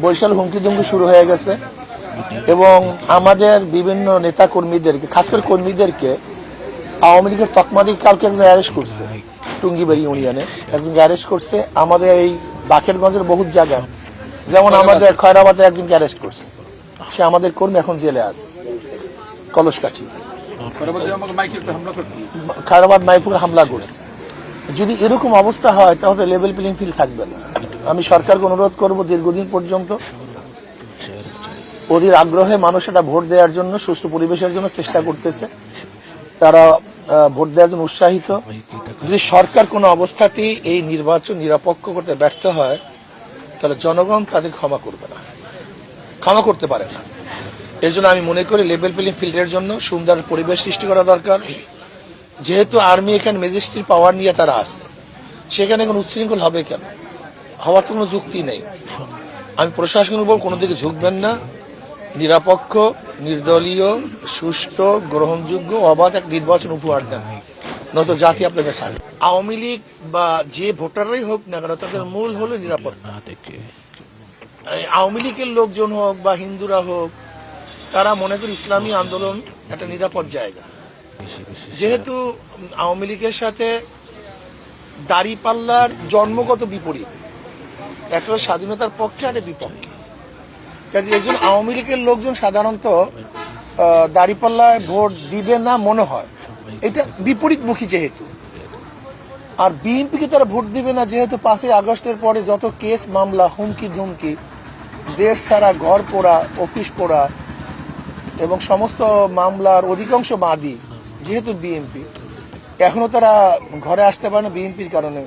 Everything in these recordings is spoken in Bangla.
বরিশাল হুমকি দুমকি শুরু হয়ে গেছে এবং আমাদের বিভিন্ন নেতা কর্মীদেরকে, খাস করে কর্মীদেরকে আওয়ামী লীগের তকমা দিয়ে কালকে একজন অ্যারেস্ট করছে। টুঙ্গিবাড়ি ইউনিয়নে একজনকে অ্যারেস্ট করছে। আমাদের এই বাকেরগঞ্জের বহুত জায়গায়, যেমন আমাদের খয়রাবাদে একজনকে অ্যারেস্ট করছে। সে আমাদের কর্মী, এখন জেলে আছে কলসকাঠি। খয়রাবাদ মাইপুর হামলা করছে। যদি এরকম অবস্থা হয় তাহলে লেভেল প্লেইং ফিল্ড থাকবে না। আমি সরকারকে অনুরোধ করব, দীর্ঘদিন পর্যন্ত অধীর আগ্রহে মানুষ এটা ভোট দেওয়ার জন্য, সুষ্ঠু পরিবেশের জন্য চেষ্টা করতেছে। তারা ভোট দেওয়ার জন্য উৎসাহিত। যদি সরকার কোনো অবস্থাতেই এই নির্বাচন নিরপেক্ষ করতে ব্যর্থ হয় তাহলে জনগণ তাদের ক্ষমা করবে না, ক্ষমা করতে পারে না। এর জন্য আমি মনে করি লেভেল প্লেইং ফিল্ডের জন্য সুন্দর পরিবেশ সৃষ্টি করা দরকার। যেহেতু আর্মি এখানে ম্যাজিস্ট্রেট পাওয়ার নিয়ে তারা আছে, সেখানে কোনো উচ্ছৃঙ্খল হবে কেন? হওয়ার তো কোনো যুক্তি নেই। আমি প্রশাসনের উপর কোনো দিকে ঝুঁকবেন না। নিরপেক্ষ, নির্দলীয়, সুষ্ঠু, গ্রহণযোগ্য, অবাধ এক নির্বাচন উপহার দেন, নয়তো জাতি আপনাকে ছাড়বে। আওয়ামী লীগ বা যে ভোটাররাই হোক না কেন, তাদের মূল হলো নিরাপত্তা। আওয়ামী লীগের লোকজন হোক বা হিন্দুরা হোক, তারা মনে করি ইসলামী আন্দোলন একটা নিরাপদ জায়গা। যেহেতু আওয়ামী লীগের সাথে দাঁড়িপাল্লার জন্মগত বিপরীত, একটা স্বাধীনতার পক্ষে আর বিপক্ষে। কাজে এই জন্য আওয়ামী লীগের লোকজন সাধারণত দাঁড়িপাল্লায় ভোট দিবে না মনে হয়, এটা বিপরীতমুখী যেহেতু। আর বিএনপিকে তারা ভোট দিবে না যেহেতু 5ই আগস্টের পরে যত কেস মামলা, হুমকি ধুমকি, দেশ ছাড়া, ঘর পোড়া, অফিস পোড়া এবং সমস্ত মামলার অধিকাংশ বাদী যেহেতু বিএনপি, এখনো তারা ঘরে আসতে পারে না বিএনপির কারণে।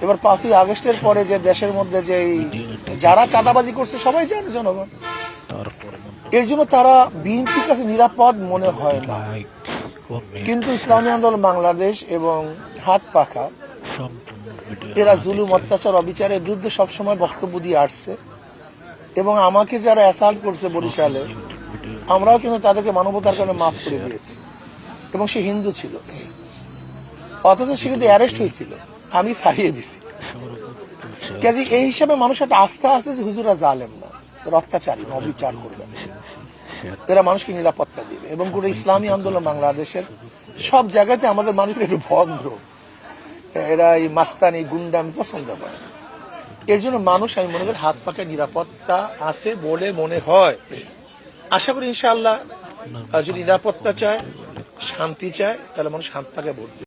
এবার 5ই আগস্টের পরে যে দেশের মধ্যে যে যারা চাঁদাবাজি করছে সবাই জানে জনগণ, এর জন্য তারা বিএনপির কাছে নিরাপদ মনে হয় না। কিন্তু ইসলামী আন্দোলন বাংলাদেশ এবং হাত পাখা, এরা জুলুম, অত্যাচার, অবিচারের বিরুদ্ধে সবসময় বক্তব্য দিয়ে আসছে। এবং আমাকে যারা অ্যাসাল্ট করছে বরিশালে, আমরাও কিন্তু তাদেরকে মানবতার কারণে মাফ করে দিয়েছি। এবং সে হিন্দু ছিল, অথচ সে কিন্তু অ্যারেস্ট হয়েছিল, আমি ছাড়িয়ে দিছি। কাজে এই হিসাবে মানুষ একটা আস্থা আছে যে হুজুরা জালেম না, অত্যাচারী, অবিচার করবে না, এরা মানুষকে নিরাপত্তা দিবে। এবং পুরো ইসলামী আন্দোলন বাংলাদেশের সব জায়গাতে আমাদের মানুষ একটু ভদ্র, এরা এই মাস্তানি গুন্ডামি পছন্দ করে না। এর জন্য মানুষ, আমি মনে করি, হাত পাকে নিরাপত্তা আছে বলে মনে হয়। আশা করি ইনশাআল্লাহ যদি নিরাপত্তা চায়, শান্তি চায়, তাহলে মানুষ হাত পাকে ভোট দেবে।